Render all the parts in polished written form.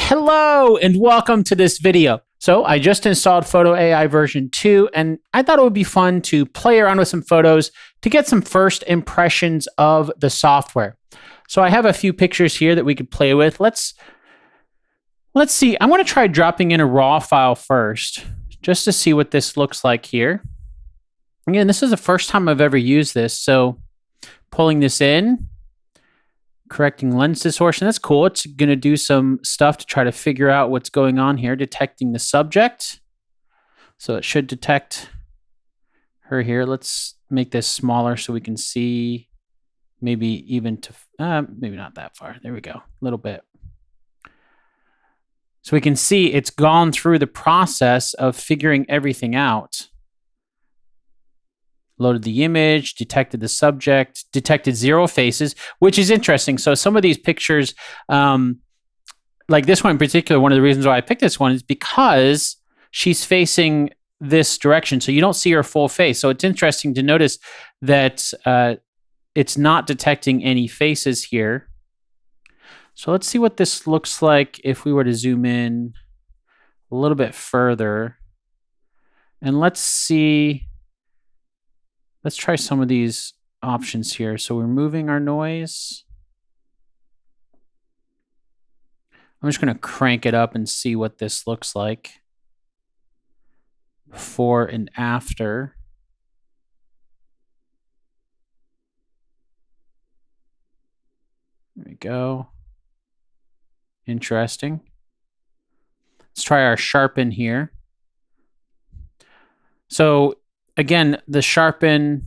Hello and welcome to this video. So I just installed Photo AI version 2 and I thought it would be fun to play around with some photos to get some first impressions of the software. So I have a few pictures here that we could play with. Let's see. I'm going to try dropping in a raw file first just to see what this looks like here. Again, this is the first time I've ever used this. So pulling this in, correcting lens distortion. That's cool. It's going to do some stuff to try to figure out what's going on here, detecting the subject. So it should detect her here. Let's make this smaller so we can see maybe even to, maybe not that far. There we go, a little bit. So we can see it's gone through the process of figuring everything out. Loaded the image, detected the subject, detected 0 faces, which is interesting. So some of these pictures, like this one in particular, one of the reasons why I picked this one is because she's facing this direction. So you don't see her full face. So it's interesting to notice that it's not detecting any faces here. So let's see what this looks like if we were to zoom in a little bit further. And let's try some of these options here. So we're moving our noise. I'm just going to crank it up and see what this looks like before and after. There we go. Interesting. Let's try our sharpen here. So again, the sharpen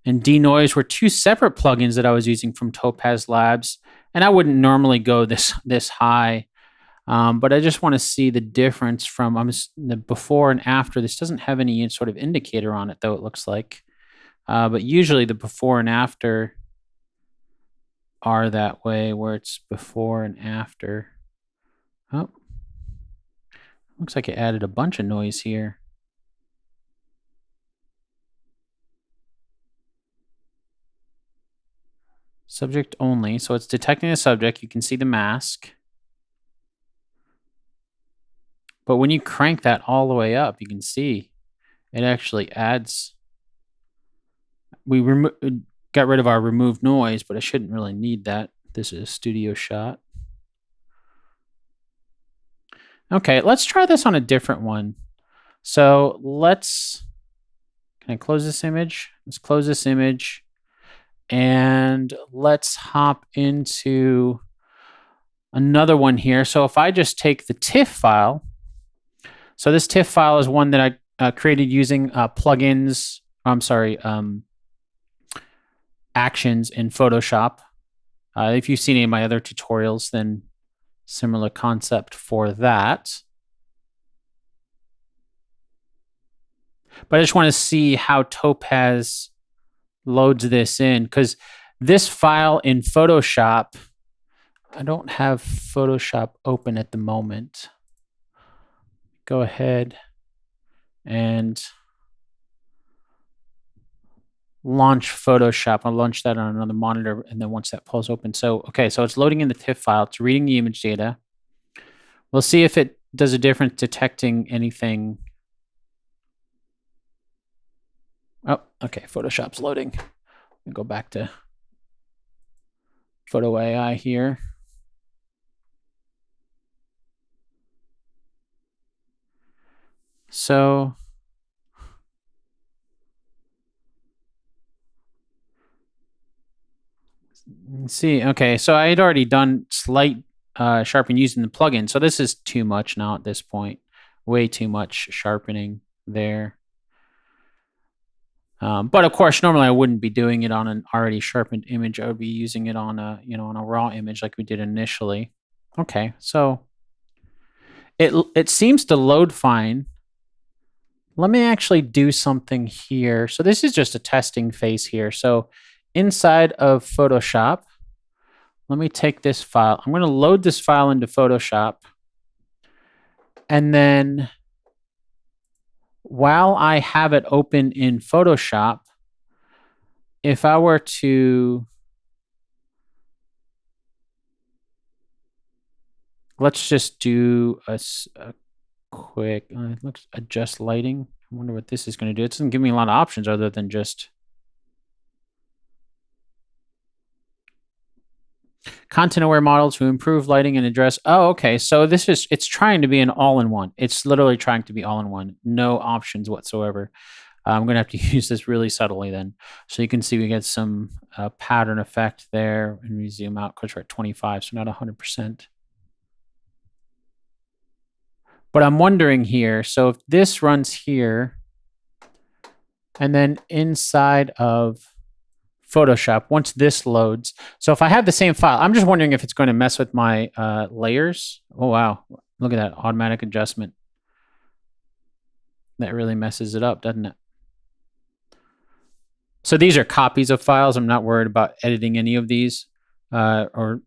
and denoise were 2 separate plugins that I was using from Topaz Labs, and I wouldn't normally go this high, but I just want to see the difference from the before and after. This doesn't have any sort of indicator on it, though, it looks like, but usually the before and after are that way, where it's before and after. Oh, looks like it added a bunch of noise here. Subject only, so it's detecting the subject. You can see the mask. But when you crank that all the way up, you can see it actually adds. We got rid of our remove noise, but I shouldn't really need that. This is a studio shot. Okay, let's try this on a different one. So can I close this image? Let's close this image. And let's hop into another one here. So if I just take the Tiff file, so this Tiff file is one that I created using plugins, actions in Photoshop. If you've seen any of my other tutorials, then similar concept for that. But I just want to see how Topaz loads this in, because this file in Photoshop, I don't have Photoshop open at the moment. Go ahead and launch Photoshop. I'll launch that on another monitor, and then once that pulls open. So, okay, so it's loading in the TIFF file. It's reading the image data. We'll see if it does a difference detecting anything. Oh, okay, Photoshop's loading. I'll go back to Photo AI here. So let's see. Okay, so I had already done slight sharpen using the plugin. So this is too much now at this point. Way too much sharpening there. But of course, normally I wouldn't be doing it on an already sharpened image. I would be using it on a, on a raw image like we did initially. Okay, so it seems to load fine. Let me actually do something here. So this is just a testing phase here. So inside of Photoshop, let me take this file. I'm going to load this file into Photoshop. And then while I have it open in Photoshop, if I were to let's just do a quick, let's adjust lighting. I wonder what this is going to do. It doesn't give me a lot of options other than just content-aware model to improve lighting and address. Oh, okay. So it's trying to be an all-in-one. It's literally trying to be all-in-one. No options whatsoever. I'm going to have to use this really subtly then. So you can see we get some pattern effect there. And we zoom out because we're at 25, so not 100%. But I'm wondering here, so if this runs here, and then inside of Photoshop, once this loads, so if I have the same file, I'm just wondering if it's going to mess with my layers. Oh, wow. Look at that automatic adjustment. That really messes it up, doesn't it? So these are copies of files. I'm not worried about editing any of these or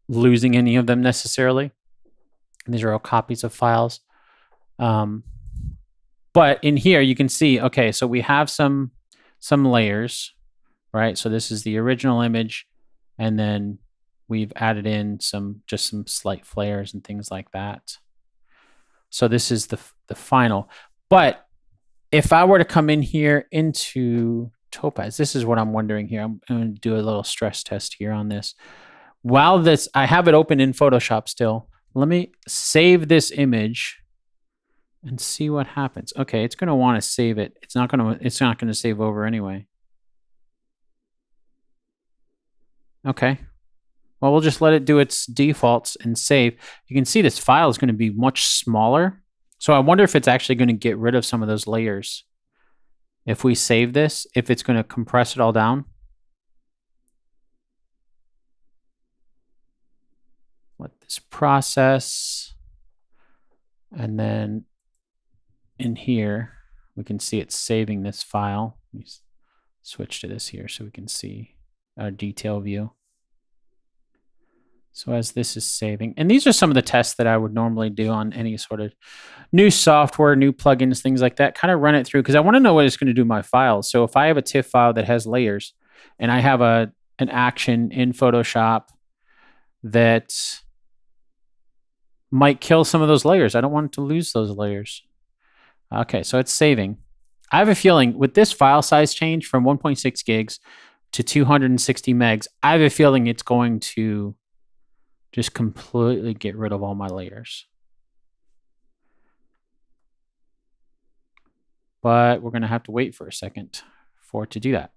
losing any of them necessarily. And these are all copies of files. But in here, you can see, okay, so we have some layers, right? So this is the original image, and then we've added in just some slight flares and things like that. So this is the final. But if I were to come in here into Topaz, this is what I'm wondering here. I'm going to do a little stress test here on this. While I have it open in Photoshop still. Let me save this image and see what happens. Okay, it's going to want to save it. It's not going to save over anyway. Okay. Well, we'll just let it do its defaults and save. You can see this file is going to be much smaller. So I wonder if it's actually going to get rid of some of those layers. If we save this, if it's going to compress it all down. Let this process. And then in here, we can see it's saving this file. Let me switch to this here so we can see our detail view. So as this is saving, and these are some of the tests that I would normally do on any sort of new software, new plugins, things like that, kind of run it through because I want to know what it's going to do to my files. So if I have a TIFF file that has layers and I have an action in Photoshop that might kill some of those layers, I don't want it to lose those layers. Okay, so it's saving. I have a feeling with this file size change from 1.6 gigs to 260 megs, I have a feeling it's going to just completely get rid of all my layers. But we're going to have to wait for a second for it to do that.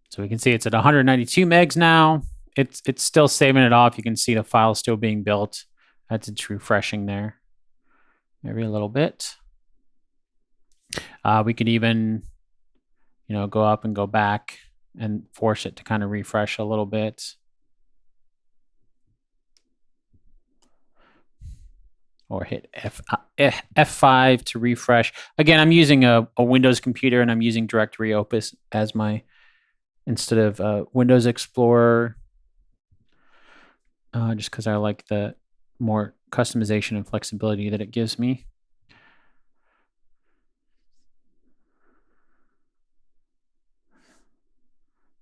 So we can see it's at 192 megs now. It's still saving it off. You can see the file still being built. That's it's refreshing there. Maybe a little bit. We could even, go up and go back and force it to kind of refresh a little bit. Or hit F5 to refresh. Again, I'm using a Windows computer and I'm using Directory Opus as my, instead of Windows Explorer, just because I like the more customization and flexibility that it gives me.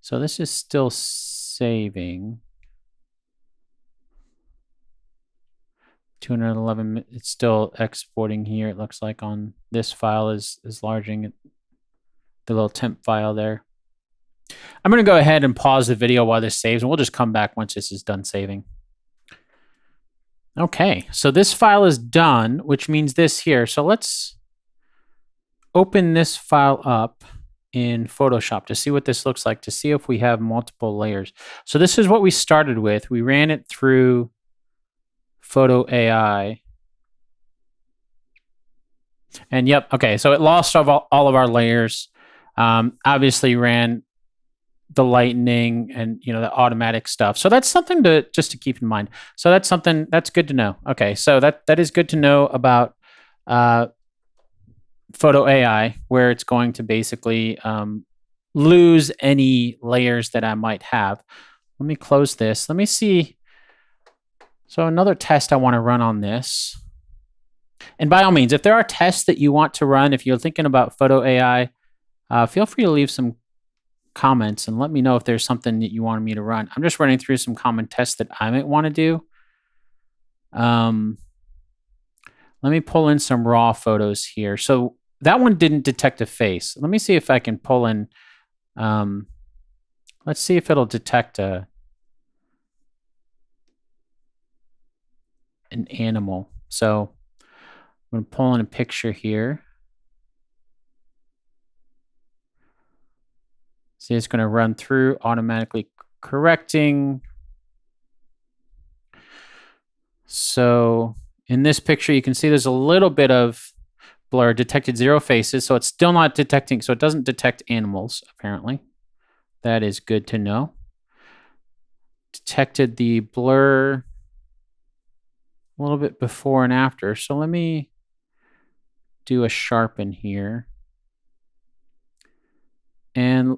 So this is still saving. 211, it's still exporting here. It looks like on this file is larging the little temp file there. I'm going to go ahead and pause the video while this saves, and we'll just come back once this is done saving. Okay, so this file is done, which means this here. So let's open this file up in Photoshop to see what this looks like, to see if we have multiple layers. So this is what we started with. We ran it through Photo AI. And yep, okay, so it lost all of our layers. Obviously ran the lightning and the automatic stuff. So that's something just to keep in mind. So that's something that's good to know. Okay, so that is good to know about Photo AI, where it's going to basically lose any layers that I might have. Let me close this. Let me see. So another test I want to run on this. And by all means, if there are tests that you want to run, if you're thinking about Photo AI, feel free to leave some comments and let me know if there's something that you wanted me to run. I'm just running through some common tests that I might want to do. Let me pull in some raw photos here. So that one didn't detect a face. Let me see if I can pull in. Let's see if it'll detect an animal. So I'm going to pull in a picture here. See, it's going to run through, automatically correcting. So in this picture, you can see there's a little bit of blur, detected 0 faces. So it's still not detecting. So it doesn't detect animals, apparently. That is good to know. Detected the blur a little bit before and after. So let me do a sharpen here. And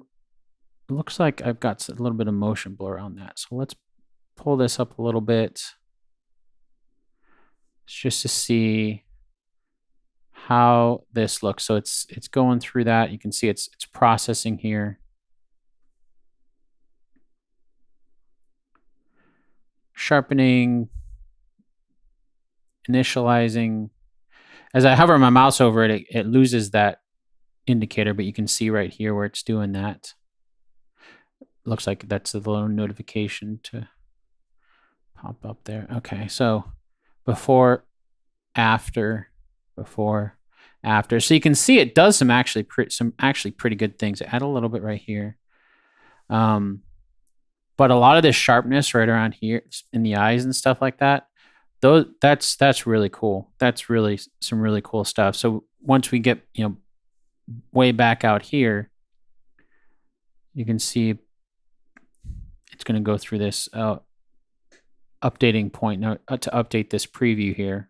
it looks like I've got a little bit of motion blur on that. So let's pull this up a little bit just to see how this looks. So it's going through that. You can see it's processing here. Sharpening, initializing. As I hover my mouse over it, it loses that indicator, but you can see right here where it's doing that. Looks like that's a little notification to pop up there. Okay, so before, after, before, after. So you can see it does some actually pretty good things. Add a little bit right here. But a lot of this sharpness right around here in the eyes and stuff like that, that's really cool. That's really some really cool stuff. So once we get, way back out here, you can see it's going to go through this updating point now to update this preview here.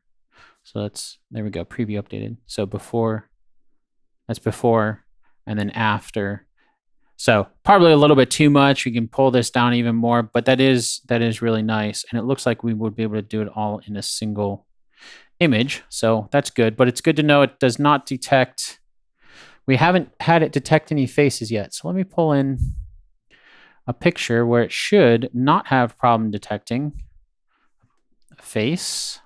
So there we go, preview updated. So before, that's before, and then after. So probably a little bit too much. We can pull this down even more, but that is really nice. And it looks like we would be able to do it all in a single image. So that's good, but it's good to know it does not detect. We haven't had it detect any faces yet. So let me pull in a picture where it should not have problem detecting a face.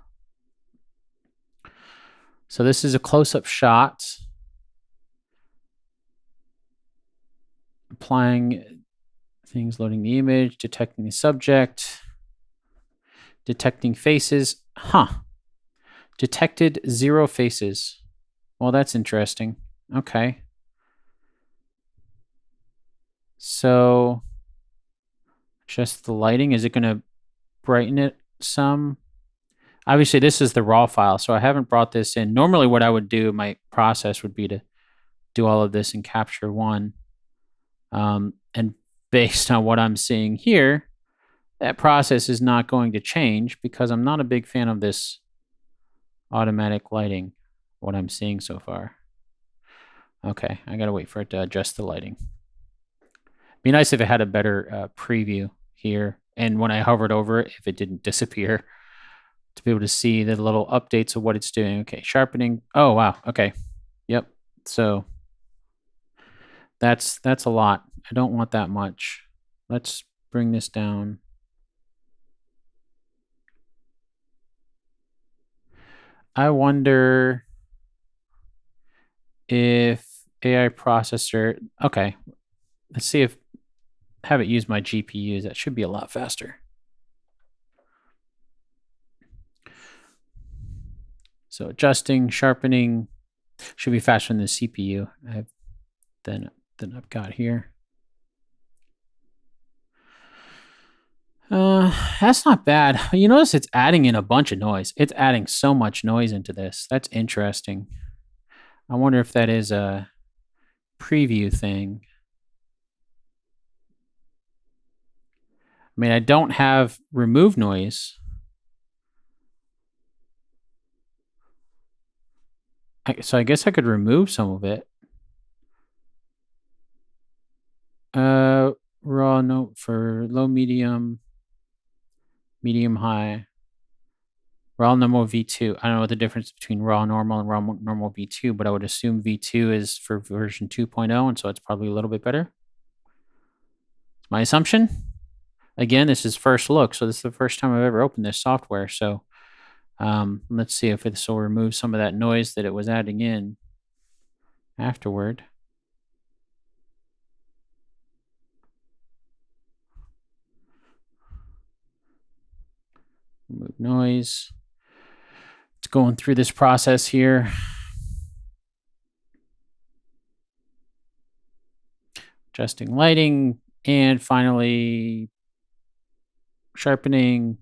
So this is a close-up shot. Applying things, loading the image, detecting the subject, detecting faces. Detected 0 faces. Well, that's interesting. Okay. So just the lighting, is it going to brighten it some? Obviously, this is the raw file, so I haven't brought this in. Normally, what I would do, my process would be to do all of this in Capture One. And based on what I'm seeing here, that process is not going to change because I'm not a big fan of this automatic lighting, what I'm seeing so far. Okay, I gotta wait for it to adjust the lighting. Be nice if it had a better preview here, and when I hovered over it, if it didn't disappear, to be able to see the little updates of what it's doing. Okay, sharpening. Oh, wow. Okay. Yep. So that's a lot. I don't want that much. Let's bring this down. I wonder if AI processor, okay, let's see if, have it use my GPUs. That should be a lot faster. So adjusting, sharpening should be faster than the CPU than I've got here. That's not bad. You notice it's adding in a bunch of noise. It's adding so much noise into this. That's interesting. I wonder if that is a preview thing. I mean, I don't have remove noise. So I guess I could remove some of it. Raw note for low, medium, high. Raw normal V2. I don't know what the difference between raw normal and raw normal V2, but I would assume V2 is for version 2.0, and so it's probably a little bit better. my assumption. Again, this is first look, so this is the first time I've ever opened this software. So let's see if this will remove some of that noise that it was adding in afterward. Remove noise. It's going through this process here. Adjusting lighting, and finally sharpening.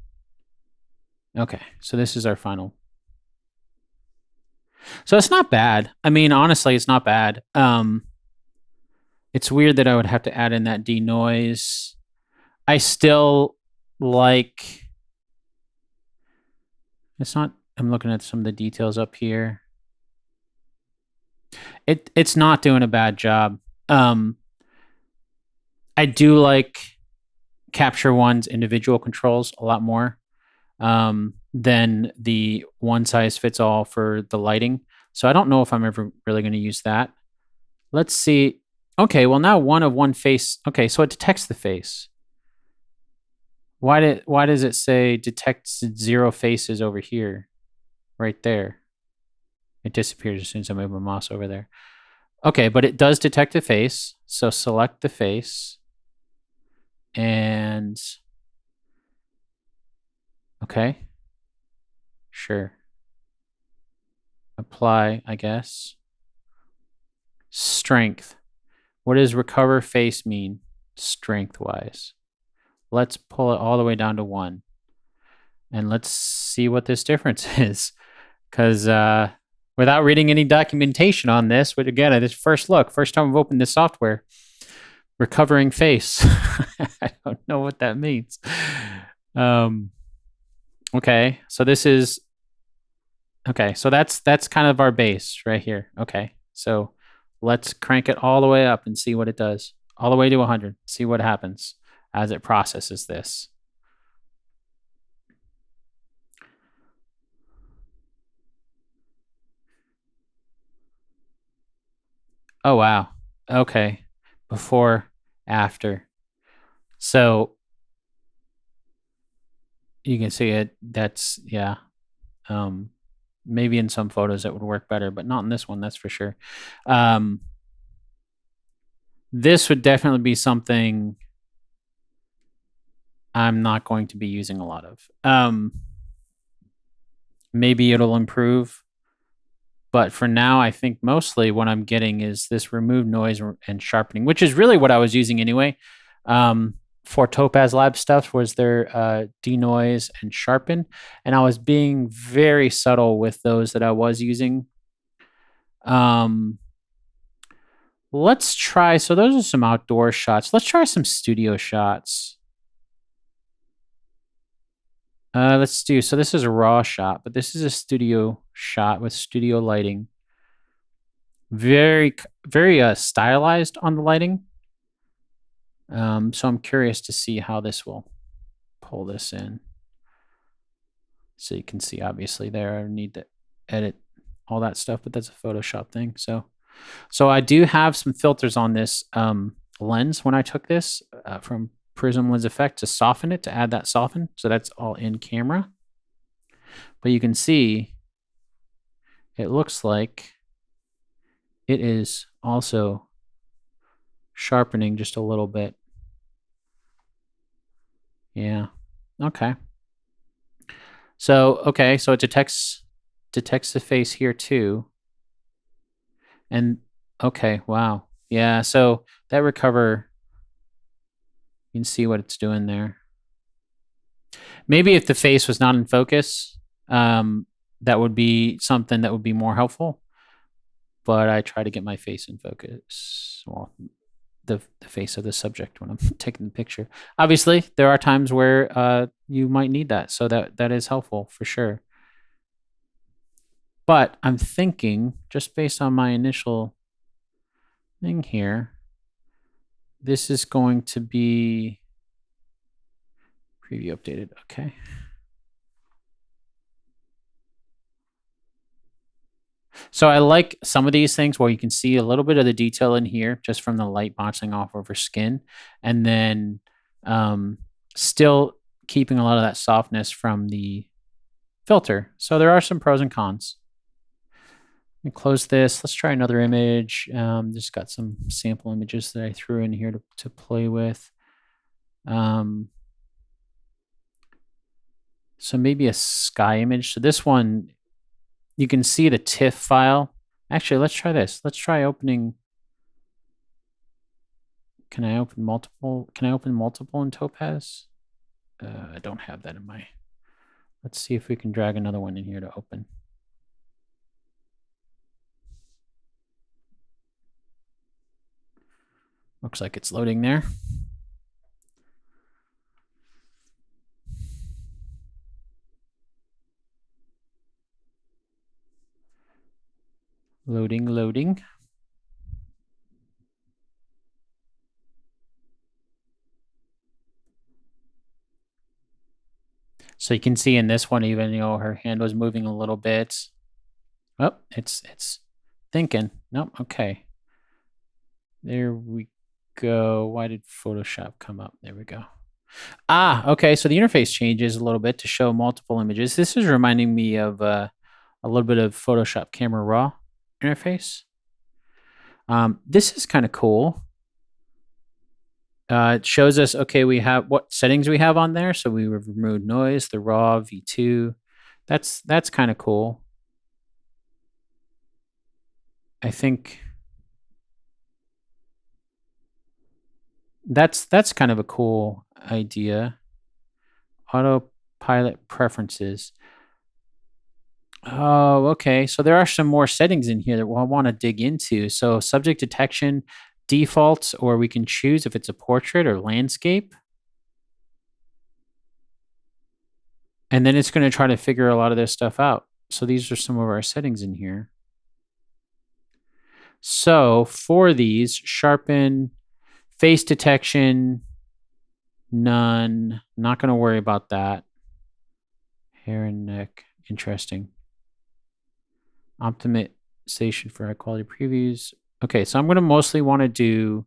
Okay, so this is our final. So it's not bad. I mean, honestly, it's not bad. It's weird that I would have to add in that denoise. I still like, it's not, I'm looking at some of the details up here. It's not doing a bad job. I do like Capture One's individual controls a lot more than the one size fits all for the lighting. So I don't know if I'm ever really going to use that. Let's see. Okay, well now one of one face. Okay, so it detects the face. Why does it say detects 0 faces over here? Right there. It disappears as soon as I move my mouse over there. Okay, but it does detect a face. So select the face. And okay. Sure. Apply, I guess. Strength. What does recover face mean strength-wise? Let's pull it all the way down to 1. And let's see what this difference is. Because without reading any documentation on this, but again, at this first look, first time I've opened this software, recovering face. I don't know what that means. Okay, so this is, okay, so that's kind of our base right here. Okay, so let's crank it all the way up and see what it does. All the way to 100, see what happens as it processes this. Oh, wow. Okay, before, after. So you can see it, that's, yeah. Maybe in some photos it would work better, but not in this one, that's for sure. This would definitely be something I'm not going to be using a lot of. Maybe it'll improve, but for now, I think mostly what I'm getting is this remove noise and sharpening, which is really what I was using anyway. For Topaz Labs stuff was their denoise and sharpen, and I was being very subtle with those that I was using. Let's try, so those are some outdoor shots. Let's try some studio shots. Let's do, so this is a raw shot, but this is a studio shot with studio lighting. Very, very stylized on the lighting. So I'm curious to see how this will pull this in. So you can see, obviously, there I need to edit all that stuff, but that's a Photoshop thing. So I do have some filters on this lens when I took this from Prism Lens Effect to soften it, to add that soften. So that's all in camera. But you can see it looks like it is also sharpening just a little bit. Yeah. Okay. So, okay, so it detects the face here too. And okay, wow. Yeah, so that recover, you can see what it's doing there. Maybe if the face was not in focus, that would be something that would be more helpful. But I try to get my face in focus. Well, the face of the subject when I'm taking the picture. Obviously, there are times where you might need that, so that is helpful for sure. But I'm thinking, just based on my initial thing here, this is going to be preview updated. Okay. So I like some of these things where you can see a little bit of the detail in here just from the light bouncing off over skin, and then um, still keeping a lot of that softness from the filter. So there are some pros and cons. Let me close this. Let's try another image. Just got some sample images that I threw in here to play with. So maybe a sky image. So this one, you can see the Tiff file. Actually, let's try this. Let's try opening. Can I open multiple? Can I open multiple in Topaz? I don't have that in my. Let's see if we can drag another one in here to open. Looks like it's loading there. Loading. So you can see in this one, even, her hand was moving a little bit. Oh, it's thinking. Nope. Okay. There we go. Why did Photoshop come up? There we go. Okay. So the interface changes a little bit to show multiple images. This is reminding me of a little bit of Photoshop Camera Raw interface. This is kind of cool. It shows us, okay, we have what settings we have on there. So we removed noise, the raw, V2. That's kind of cool. I think that's kind of a cool idea. Autopilot preferences. Oh, okay. So there are some more settings in here that we'll want to dig into. So subject detection, defaults, or we can choose if it's a portrait or landscape. And then it's going to try to figure a lot of this stuff out. So these are some of our settings in here. So for these, sharpen, face detection, none. Not going to worry about that. Hair and neck, interesting. Optimization for high quality previews. Okay, so I'm going to mostly want to do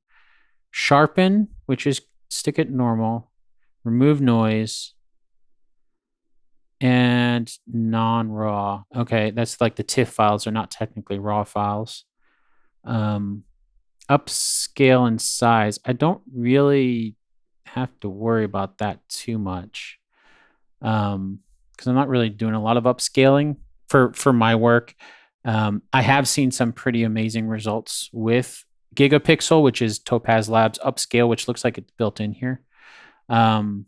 sharpen, which is stick it normal, remove noise, and non-raw. Okay, that's like the TIFF files are not technically raw files. Upscale and size. I don't really have to worry about that too much because I'm not really doing a lot of upscaling for my work. I have seen some pretty amazing results with Gigapixel, which is Topaz Labs upscale, which looks like it's built in here. You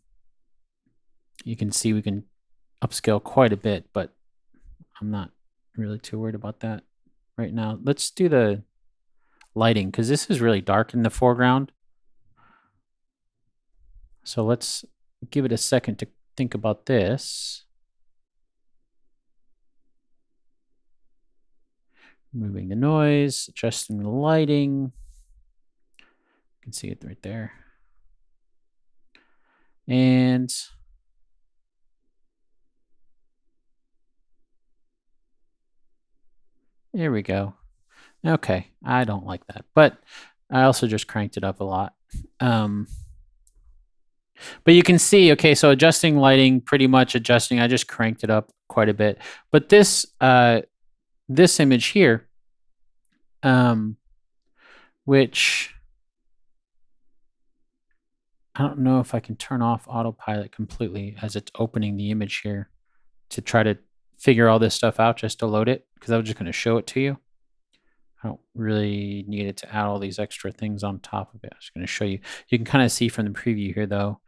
can see we can upscale quite a bit, but I'm not really too worried about that right now. Let's do the lighting because this is really dark in the foreground. So let's give it a second to think about this. Moving the noise, adjusting the lighting. You can see it right there. And there we go. Okay, I don't like that, but I also just cranked it up a lot. But you can see, okay, so adjusting lighting, pretty much adjusting. I just cranked it up quite a bit. But this this image here, which I don't know if I can turn off autopilot completely as it's opening the image here to try to figure all this stuff out just to load it, because I was just going to show it to you. I don't really need it to add all these extra things on top of it. I'm just going to show you. You can kind of see from the preview here, though,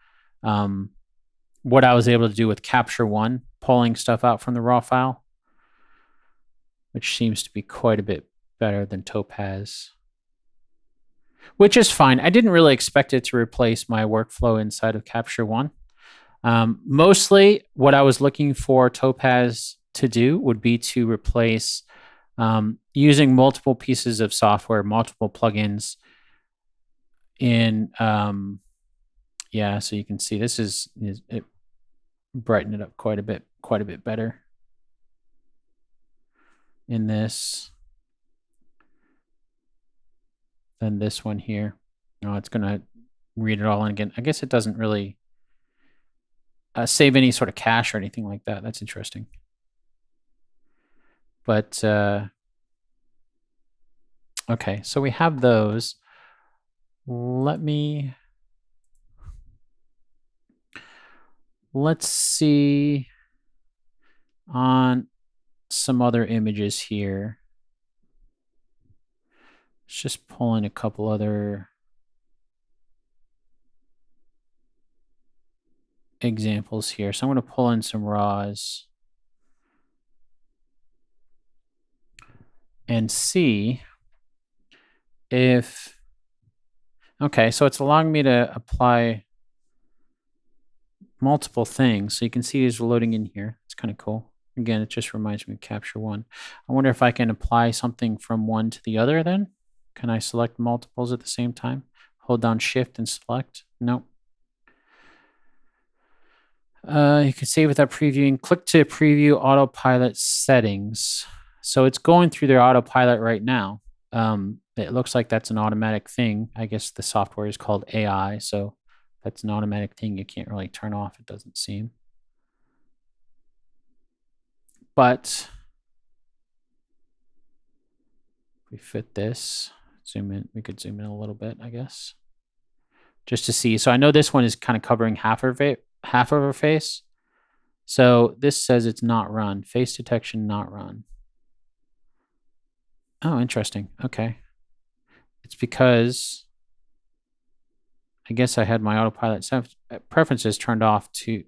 what I was able to do with Capture One, pulling stuff out from the raw file, which seems to be quite a bit better than Topaz, which is fine. I didn't really expect it to replace my workflow inside of Capture One. Mostly what I was looking for Topaz to do would be to replace using multiple pieces of software, multiple plugins in, yeah, so you can see this is it brightened it up quite a bit better. in this than this one here. Oh, it's going to read it all in again. I guess it doesn't really save any sort of cache or anything like that. That's interesting. But okay, so we have those. Let's see on some other images here. Let's just pull in a couple other examples here. So I'm going to pull in some raws and see if, okay, so it's allowing me to apply multiple things. So you can see these are loading in here. It's kind of cool. Again, it just reminds me of Capture One. I wonder if I can apply something from one to the other then. Can I select multiples at the same time? Hold down Shift and select? Nope. You can save without previewing. Click to preview Autopilot settings. So it's going through their Autopilot right now. It looks like that's an automatic thing. I guess the software is called AI, so that's an automatic thing you can't really turn off, it doesn't seem. But if we fit this, zoom in, we could zoom in a little bit, I guess, just to see. So I know this one is kind of covering half of her face. So this says it's not run. Face detection not run. Oh, interesting. Okay. It's because I guess I had my Autopilot preferences turned off to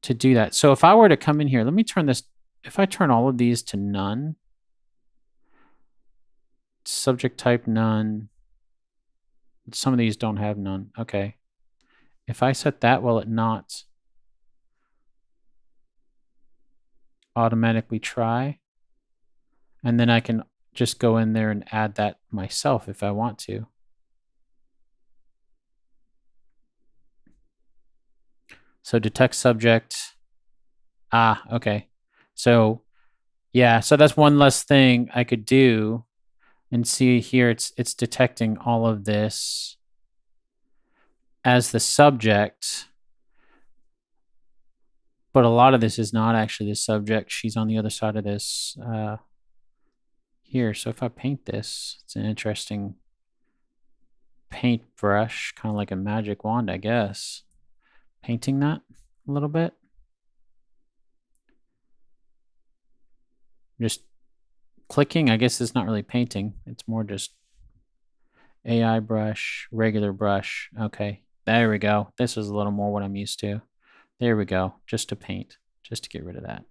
do that. So if I were to come in here, let me turn this, if I turn all of these to none, subject type none, some of these don't have none. Okay. If I set that, will it not automatically try? And then I can just go in there and add that myself if I want to. So detect subject. Ah, okay. So yeah, so that's one less thing I could do. And see here, it's detecting all of this as the subject. But a lot of this is not actually the subject. She's on the other side of this here. So if I paint this, it's an interesting paintbrush, kind of like a magic wand, I guess. Painting that a little bit. Just clicking, I guess it's not really painting. It's more just AI brush, regular brush. Okay, there we go. This is a little more what I'm used to. There we go, just to paint, just to get rid of that.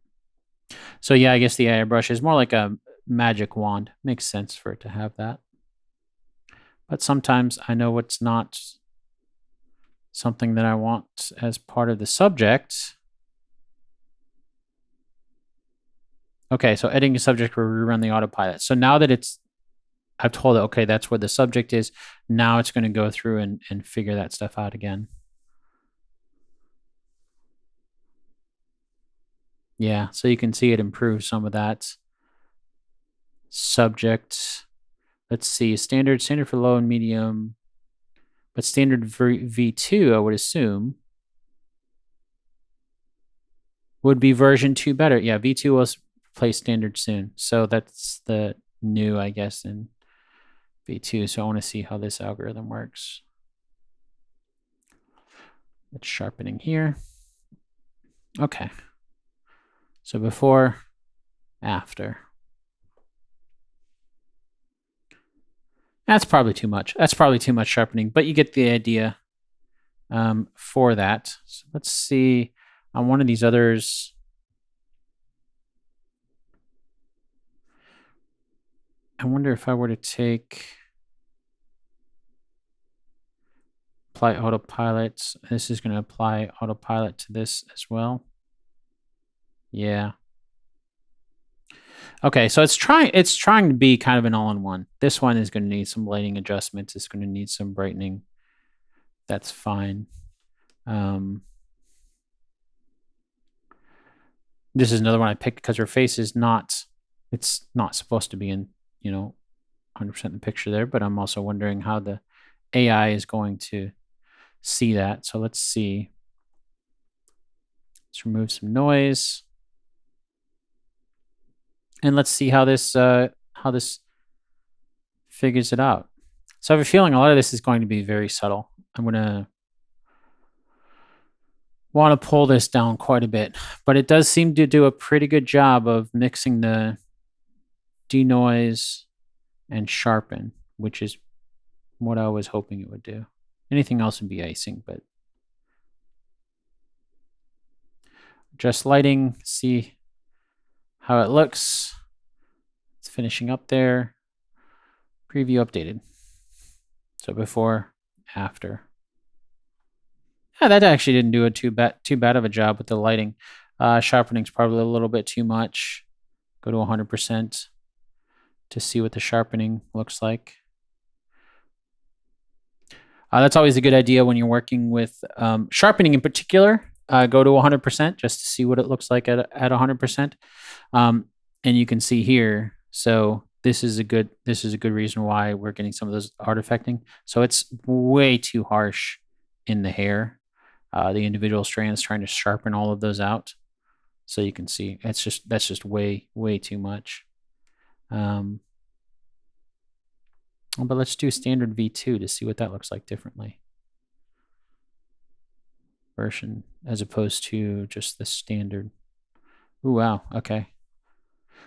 So yeah, I guess the AI brush is more like a magic wand. Makes sense for it to have that. But sometimes I know it's not something that I want as part of the subject. Okay, so editing a subject will rerun the autopilot. So now that I've told it, okay, that's where the subject is, now it's going to go through and figure that stuff out again. Yeah, so you can see it improves some of that. Subject, let's see, standard for low and medium, but standard V2, I would assume, would be version 2 better. Yeah, V2 will replace standard soon. So that's the new, I guess, in V2. So I want to see how this algorithm works. It's sharpening here. Okay. So before, after. That's probably too much. That's probably too much sharpening, but you get the idea for that. So let's see on one of these others. I wonder if I were to apply autopilot. This is going to apply autopilot to this as well. Yeah. Okay, so it's trying to be kind of an all-in-one. This one is going to need some lighting adjustments. It's going to need some brightening. That's fine. This is another one I picked because her face is not, it's not supposed to be in, 100% in the picture there, but I'm also wondering how the AI is going to see that. So let's see. Let's remove some noise. And let's see how this figures it out. So I have a feeling a lot of this is going to be very subtle. I'm going to want to pull this down quite a bit, but it does seem to do a pretty good job of mixing the denoise and sharpen, which is what I was hoping it would do. Anything else would be icing, but just lighting, see how it looks. It's finishing up there. Preview updated. So before, after. Yeah, that actually didn't do too bad of a job with the lighting. Sharpening's probably a little bit too much. Go to 100% to see what the sharpening looks like. That's always a good idea when you're working with sharpening in particular. Go to 100% just to see what it looks like at 100%. And you can see here. So this is a good reason why we're getting some of those artifacting. So it's way too harsh in the hair. The individual strands trying to sharpen all of those out. So you can see that's just way too much. But let's do standard V2 to see what that looks like differently. Version as opposed to just the standard. Ooh, wow. Okay.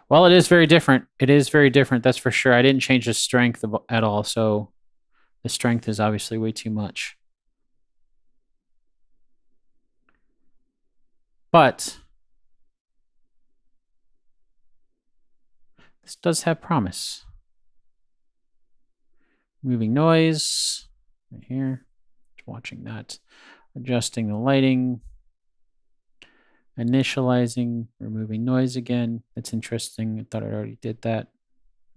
Well, it is very different. It is very different. That's for sure. I didn't change the strength at all. So the strength is obviously way too much. But this does have promise. Moving noise right here. Watching that. Adjusting the lighting. Initializing, removing noise again. That's interesting. I thought I already did that.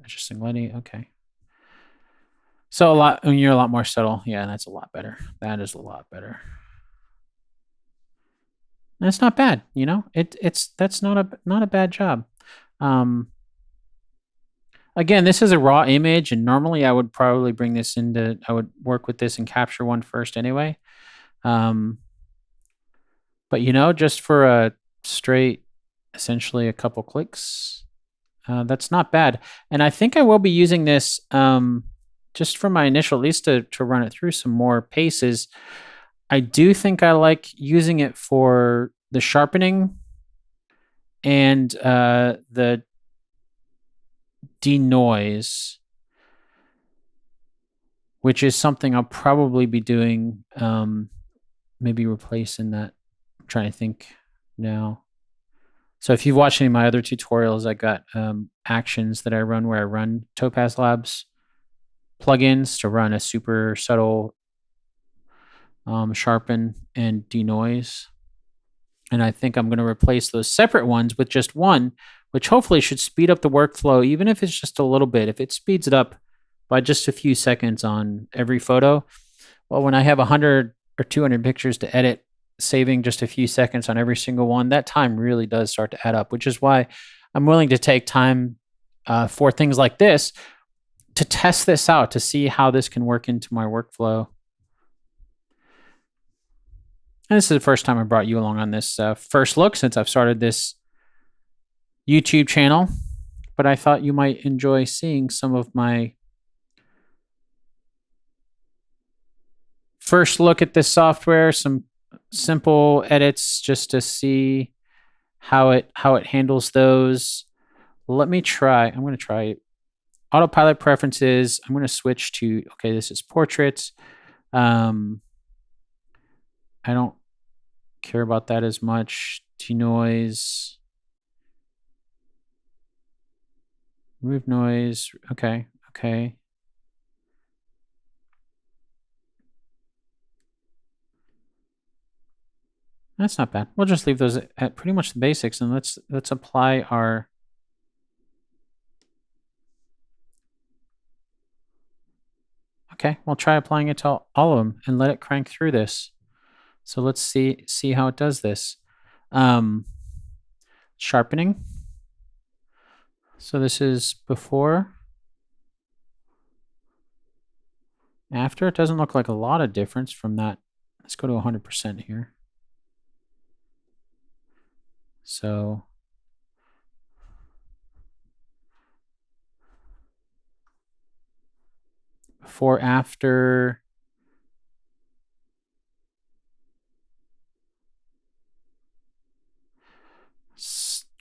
Adjusting lighting. Okay. So you're a lot more subtle. Yeah, that's a lot better. That is a lot better. And it's not bad, that's not a bad job. Again, this is a raw image, and normally I would probably bring this I would work with this and capture one first anyway. But just for a straight, essentially a couple clicks, that's not bad. And I think I will be using this just for my initial, at least to run it through some more paces. I do think I like using it for the sharpening and the denoise, which is something I'll probably be doing, maybe replacing that. I'm trying to think now. So if you've watched any of my other tutorials, I got actions that I run where I run Topaz Labs plugins to run a super subtle sharpen and denoise. And I think I'm going to replace those separate ones with just one, which hopefully should speed up the workflow, even if it's just a little bit. If it speeds it up by just a few seconds on every photo, well, when I have 100 or 200 pictures to edit, saving just a few seconds on every single one, that time really does start to add up, which is why I'm willing to take time for things like this to test this out, to see how this can work into my workflow. And this is the first time I brought you along on this first look since I've started this YouTube channel, but I thought you might enjoy seeing some of my first look at this software, some simple edits just to see how it handles those. Let me try. I'm going to try Autopilot preferences. I'm going to switch to, okay, this is portraits. I don't care about that as much. Denoise. Remove noise. Okay. That's not bad. We'll just leave those at pretty much the basics, and let's apply our okay. We'll try applying it to all of them and let it crank through this. So let's see how it does this. Sharpening. So this is before. After. It doesn't look like a lot of difference from that. Let's go to 100% here. So before, after.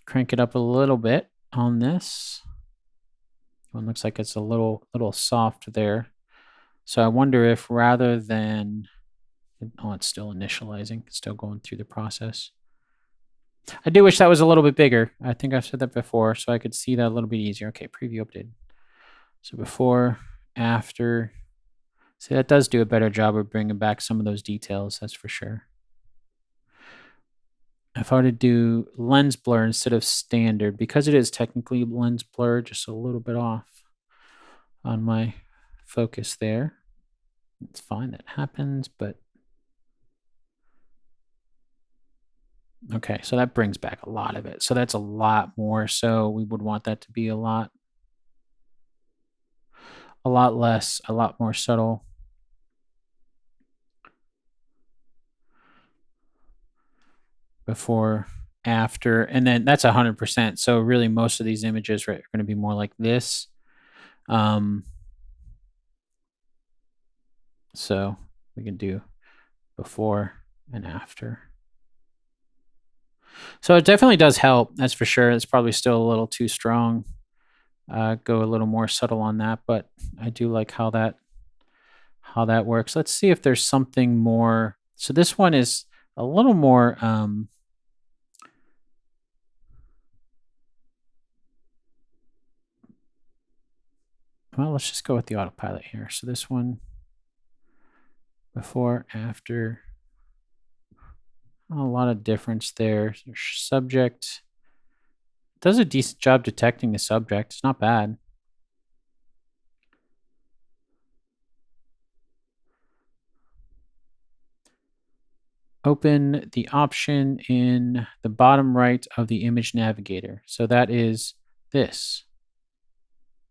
Crank it up a little bit on this. One looks like it's a little soft there. So I wonder if rather than, oh, it's still initializing, still going through the process. I do wish that was a little bit bigger. I think I've said that before, so I could see that a little bit easier. Okay, preview updated. So before, after. See, that does do a better job of bringing back some of those details, that's for sure. If I were to do lens blur instead of standard, because it is technically lens blur, just a little bit off on my focus there. It's fine, that happens, but okay, so that brings back a lot of it. So that's a lot more. So we would want that to be a lot less, a lot more subtle. Before, after, and then that's 100%. So really most of these images, right, are going to be more like this. So we can do before and after. So it definitely does help, that's for sure. It's probably still a little too strong. Go a little more subtle on that, but I do like how that works. Let's see if there's something more. So this one is a little more well, let's just go with the autopilot here. So this one, before, after, a lot of difference there. Subject does a decent job detecting the subject. It's not bad. Open the option in the bottom right of the image navigator. So that is this,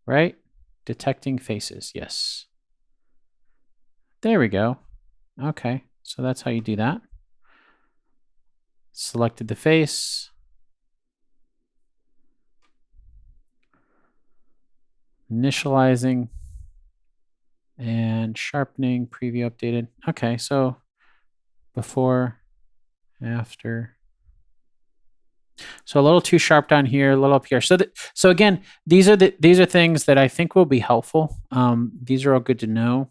right? Detecting faces, yes. There we go. Okay, so that's how you do that. Selected the face. Initializing and sharpening, preview updated. Okay, so before, after. So a little too sharp down here, a little up here. So again, these are things that I think will be helpful. These are all good to know.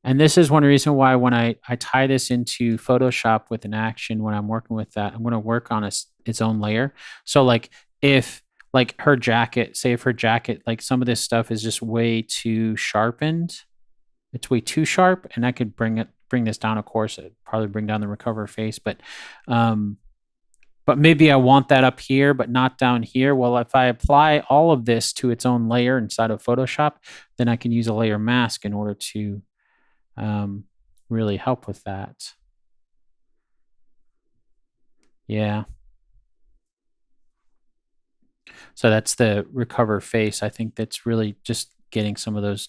And this is one reason why when I tie this into Photoshop with an action, when I'm working with that, I'm going to work on its own layer. So like if like her jacket, say if her jacket, like some of this stuff is just way too sharpened, it's way too sharp, and I could bring this down. Of course, it'd probably bring down the recover face, but maybe I want that up here, but not down here. Well, if I apply all of this to its own layer inside of Photoshop, then I can use a layer mask in order to really help with that. Yeah. So that's the recover face. I think that's really just getting some of those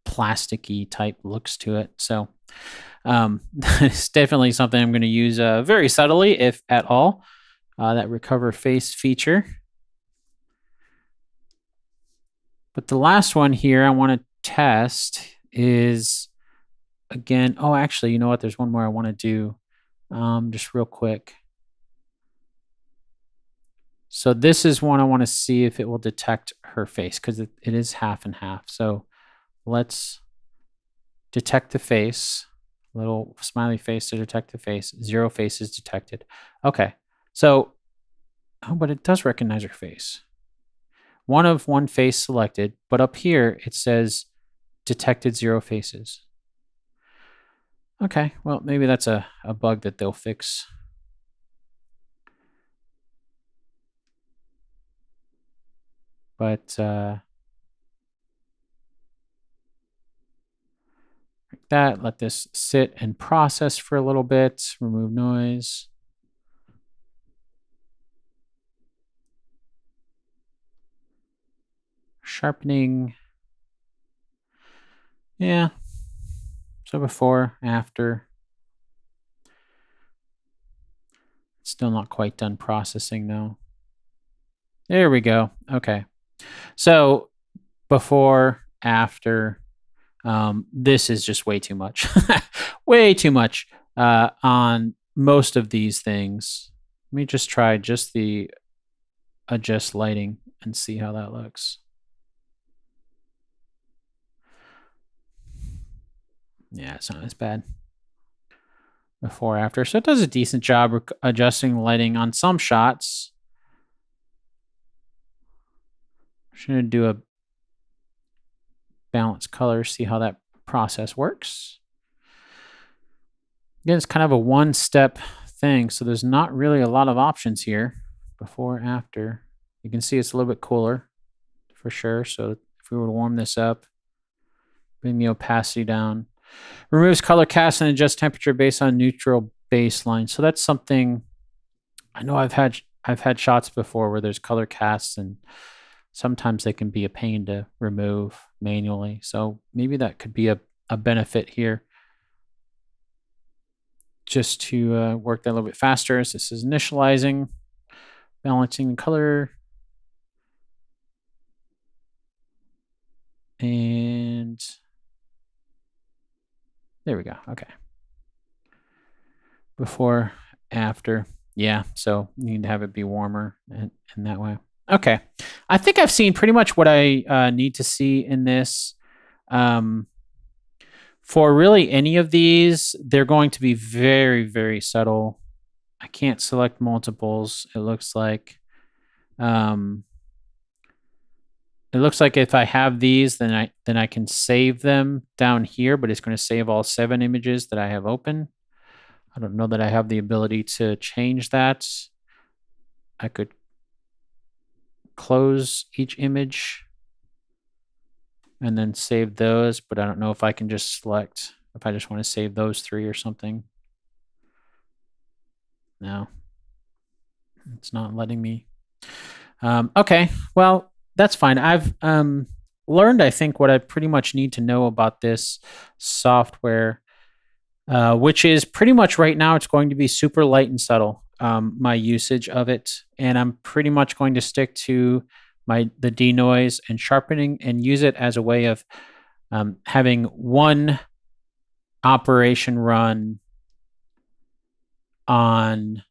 plasticky type looks to it. So it's definitely something I'm going to use very subtly, if at all, that recover face feature. But the last one here I want to test is, again, oh, actually, you know what? There's one more I want to do just real quick. So this is one I want to see if it will detect her face, because it is half and half. So let's detect the face, little smiley face to detect the face. 0 faces detected. Okay, so, oh, but it does recognize her face. One face selected, but up here it says detected 0 faces. Okay, well, maybe that's a bug that they'll fix. But like that, let this sit and process for a little bit, remove noise. Sharpening. Yeah. So before, after. Still not quite done processing though. There we go. Okay. So before, after, this is just way too much. Way too much on most of these things. Let me just try just the adjust lighting and see how that looks. Yeah, it's not as bad. Before, after. So it does a decent job adjusting lighting on some shots. I'm just going to do a balance color, see how that process works. Again, it's kind of a one-step thing, so there's not really a lot of options here. Before, after. You can see it's a little bit cooler for sure. So if we were to warm this up, bring the opacity down. Removes color cast and adjusts temperature based on neutral baseline. So that's something I know I've had shots before where there's color casts and sometimes they can be a pain to remove manually. So maybe that could be a benefit here. Just to work that a little bit faster as this is initializing, balancing the color. And there we go. Okay. Before, after. Yeah, so you need to have it be warmer in that way. Okay. I think I've seen pretty much what I need to see in this. For really any of these, they're going to be very, very subtle. I can't select multiples. It looks like if I have these, then I can save them down here, but it's going to save all 7 images that I have open. I don't know that I have the ability to change that. I could close each image and then save those, but I don't know if I can just select, if I just want to save those 3 or something. No, it's not letting me. Okay, well, that's fine. I've learned, I think, what I pretty much need to know about this software, which is pretty much right now it's going to be super light and subtle, my usage of it. And I'm pretty much going to stick to the denoise and sharpening and use it as a way of having one operation run on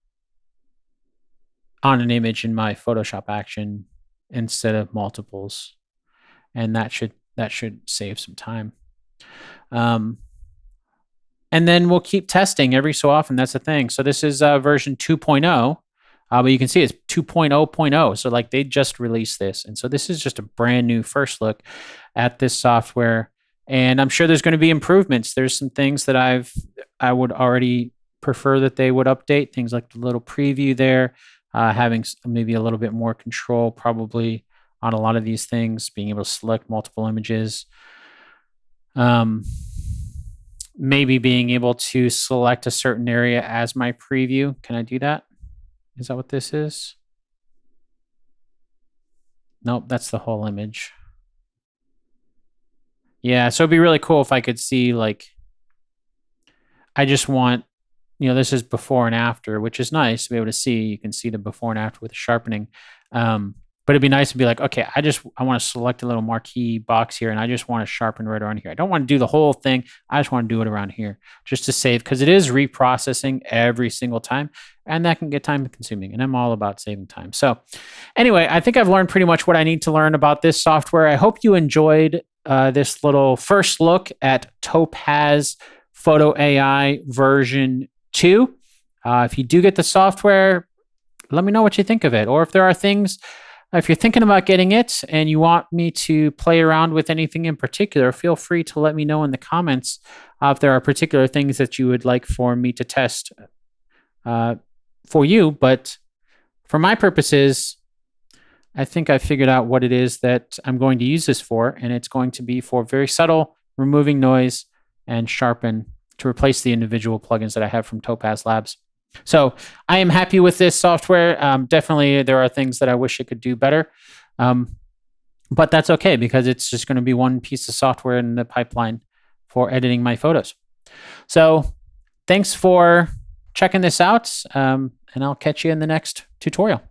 an image in my Photoshop action instead of multiples, and that should save some time. And then we'll keep testing every so often. That's the thing. So this is version 2.0. But you can see it's 2.0.0. So like they just released this. And so this is just a brand new first look at this software. And I'm sure there's going to be improvements. There's some things that I would already prefer that they would update. Things like the little preview there, having maybe a little bit more control probably on a lot of these things, being able to select multiple images. Maybe being able to select a certain area as my preview. Can I do that? Is that what this is? Nope, that's the whole image. Yeah, so it'd be really cool if I could see, like, I just want, this is before and after, which is nice to be able to see. You can see the before and after with the sharpening. But it'd be nice to be like, okay, I want to select a little marquee box here and I just want to sharpen right around here. I don't want to do the whole thing. I just want to do it around here just to save, because it is reprocessing every single time and that can get time consuming, and I'm all about saving time. So anyway, I think I've learned pretty much what I need to learn about this software. I hope you enjoyed this little first look at Topaz Photo AI version 2. If you do get the software, let me know what you think of it. Or if there are things, if you're thinking about getting it and you want me to play around with anything in particular, feel free to let me know in the comments if there are particular things that you would like for me to test for you. But for my purposes, I think I figured out what it is that I'm going to use this for, and it's going to be for very subtle, removing noise and sharpen to replace the individual plugins that I have from Topaz Labs. So I am happy with this software. Definitely, there are things that I wish it could do better. But that's okay because it's just going to be one piece of software in the pipeline for editing my photos. So thanks for checking this out, and I'll catch you in the next tutorial.